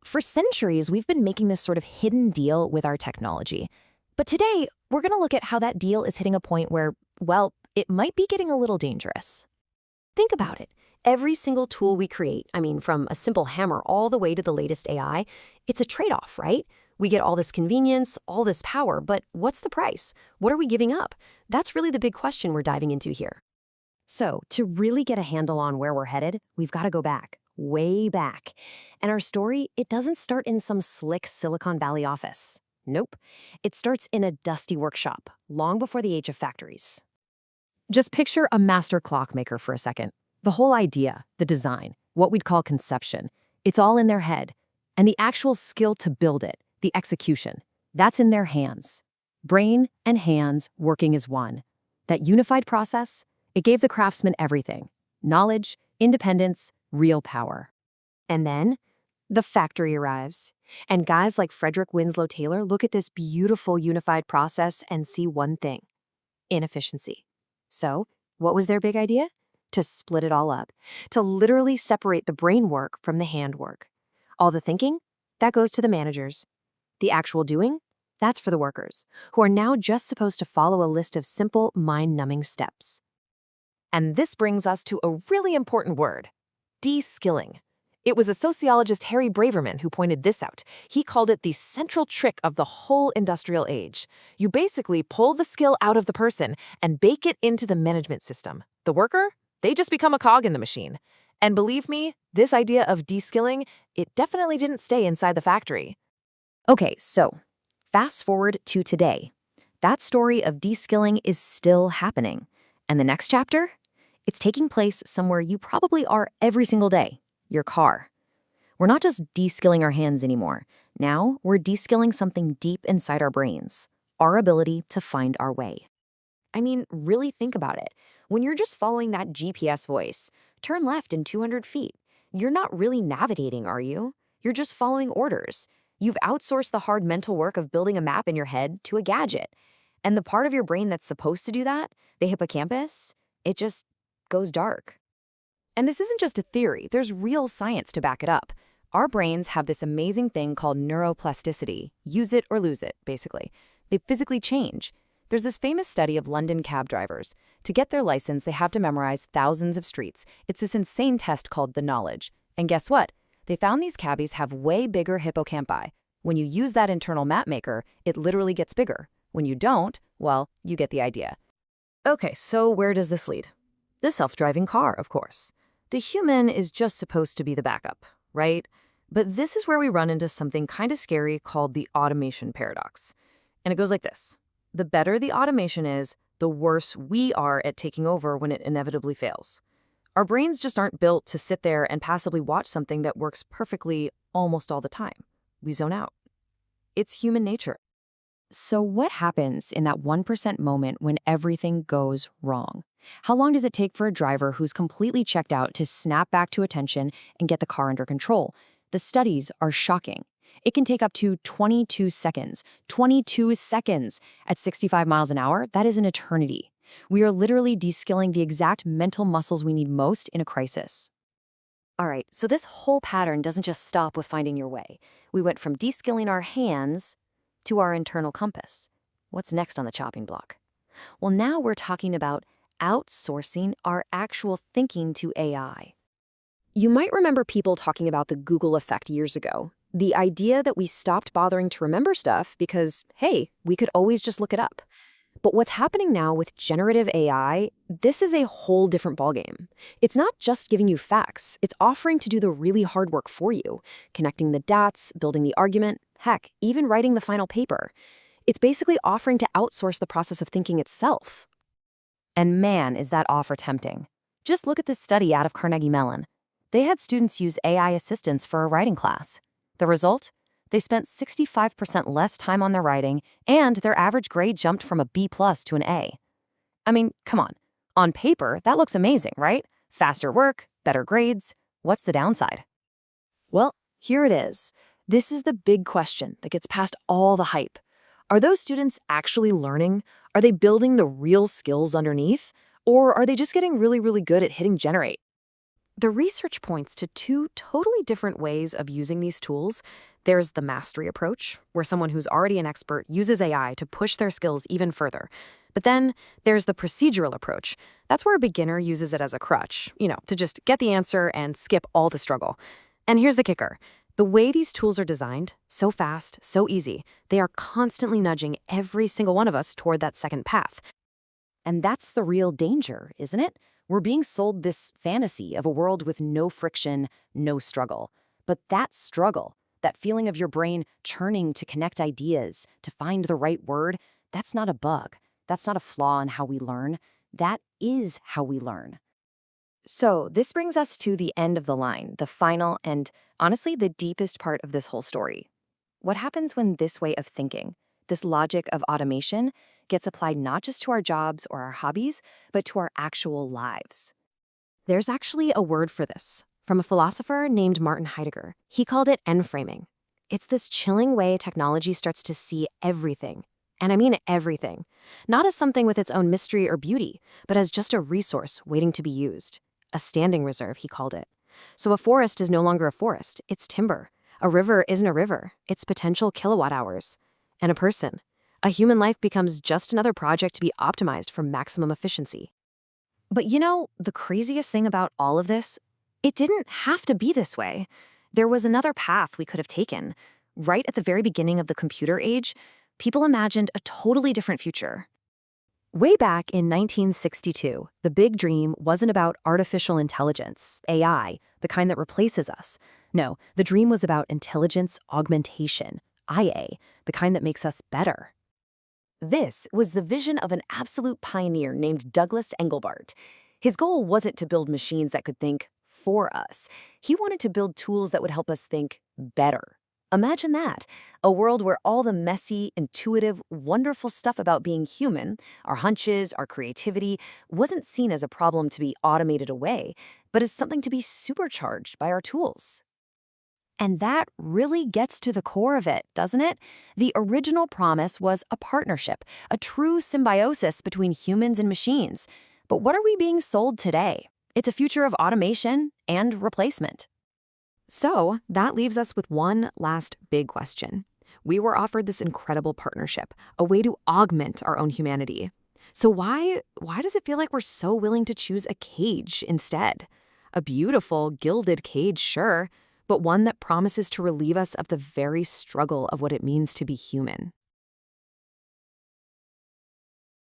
For centuries, we've been making this sort of hidden deal with our technology. But today, we're going to look at how that deal is hitting a point where, well, it might be getting a little dangerous. Think about it. Every single tool we create, from a simple hammer all the way to the latest AI, it's a trade-off, right? We get all this convenience, all this power, but what's the price? What are we giving up? That's really the big question we're diving into here. So, to really get a handle on where we're headed, we've got to go back, way back. And our story, it doesn't start in some slick Silicon Valley office. Nope. It starts in a dusty workshop, long before the age of factories. Just picture a master clockmaker for a second. The whole idea, the design, what we'd call conception, it's all in their head. And the actual skill to build it, the execution, that's in their hands. Brain and hands working as one. That unified process, it gave the craftsman everything: knowledge, independence, real power. And then the factory arrives. And guys like Frederick Winslow Taylor look at this beautiful unified process and see one thing: inefficiency. So, what was their big idea? To split it all up, to literally separate the brain work from the hand work. All the thinking, that goes to the managers. The actual doing, that's for the workers, who are now just supposed to follow a list of simple, mind-numbing steps. And this brings us to a really important word: deskilling. It was a sociologist, Harry Braverman, who pointed this out. He called it the central trick of the whole industrial age. You basically pull the skill out of the person and bake it into the management system. The worker, they just become a cog in the machine. And believe me, this idea of deskilling, it definitely didn't stay inside the factory. Okay, so fast forward to today. That story of deskilling is still happening. And the next chapter? It's taking place somewhere you probably are every single day: your car. We're not just deskilling our hands anymore. Now, we're deskilling something deep inside our brains: our ability to find our way. Really think about it. When you're just following that GPS voice, turn left in 200 feet, you're not really navigating, are you? You're just following orders. You've outsourced the hard mental work of building a map in your head to a gadget. And the part of your brain that's supposed to do that, the hippocampus, it just goes dark. And this isn't just a theory, there's real science to back it up. Our brains have this amazing thing called neuroplasticity. Use it or lose it, basically. They physically change. There's this famous study of London cab drivers. To get their license, they have to memorize thousands of streets. It's this insane test called the knowledge. And guess what? They found these cabbies have way bigger hippocampi. When you use that internal map maker, it literally gets bigger. When you don't, well, you get the idea. Okay, so where does this lead? The self-driving car, of course. The human is just supposed to be the backup, right? But this is where we run into something kind of scary called the automation paradox. And it goes like this: the better the automation is, the worse we are at taking over when it inevitably fails. Our brains just aren't built to sit there and passively watch something that works perfectly almost all the time. We zone out. It's human nature. So what happens in that 1% moment when everything goes wrong? How long does it take for a driver who's completely checked out to snap back to attention and get the car under control? The studies are shocking. It can take up to 22 seconds. 22 seconds! At 65 miles an hour, that is an eternity. We are literally deskilling the exact mental muscles we need most in a crisis. All right, so this whole pattern doesn't just stop with finding your way. We went from deskilling our hands to our internal compass. What's next on the chopping block? Well, now we're talking about outsourcing our actual thinking to AI. You might remember people talking about the Google effect years ago. The idea that we stopped bothering to remember stuff because, hey, we could always just look it up. But what's happening now with generative AI, this is a whole different ballgame. It's not just giving you facts, it's offering to do the really hard work for you, connecting the dots, building the argument, heck, even writing the final paper. It's basically offering to outsource the process of thinking itself. And man, is that offer tempting. Just look at this study out of Carnegie Mellon. They had students use AI assistants for a writing class. The result? They spent 65% less time on their writing, and their average grade jumped from a B+ to an A. Come on. On paper, that looks amazing, right? Faster work, better grades. What's the downside? Well, here it is. This is the big question that gets past all the hype. Are those students actually learning? Are they building the real skills underneath? Or are they just getting really, really good at hitting generate? The research points to two totally different ways of using these tools. There's the mastery approach, where someone who's already an expert uses AI to push their skills even further. But then there's the procedural approach. That's where a beginner uses it as a crutch, to just get the answer and skip all the struggle. And here's the kicker. The way these tools are designed, so fast, so easy, they are constantly nudging every single one of us toward that second path. And that's the real danger, isn't it? We're being sold this fantasy of a world with no friction, no struggle. But that struggle, that feeling of your brain churning to connect ideas, to find the right word, that's not a bug. That's not a flaw in how we learn. That is how we learn. So this brings us to the end of the line, the final and, honestly, the deepest part of this whole story. What happens when this way of thinking, this logic of automation, gets applied not just to our jobs or our hobbies, but to our actual lives? There's actually a word for this, from a philosopher named Martin Heidegger. He called it end-framing. It's this chilling way technology starts to see everything. And I mean everything. Not as something with its own mystery or beauty, but as just a resource waiting to be used. A standing reserve, he called it. So a forest is no longer a forest, it's timber. A river isn't a river, it's potential kilowatt hours. And a person. A human life becomes just another project to be optimized for maximum efficiency. But the craziest thing about all of this? It didn't have to be this way. There was another path we could have taken. Right at the very beginning of the computer age, people imagined a totally different future. Way back in 1962, the big dream wasn't about artificial intelligence, AI, the kind that replaces us. No, the dream was about intelligence augmentation, IA, the kind that makes us better. This was the vision of an absolute pioneer named Douglas Engelbart. His goal wasn't to build machines that could think for us. He wanted to build tools that would help us think better. Imagine that, a world where all the messy, intuitive, wonderful stuff about being human, our hunches, our creativity, wasn't seen as a problem to be automated away, but as something to be supercharged by our tools. And that really gets to the core of it, doesn't it? The original promise was a partnership, a true symbiosis between humans and machines. But what are we being sold today? It's a future of automation and replacement. So that leaves us with one last big question. We were offered this incredible partnership, a way to augment our own humanity. So why does it feel like we're so willing to choose a cage instead? A beautiful, gilded cage, sure, but one that promises to relieve us of the very struggle of what it means to be human.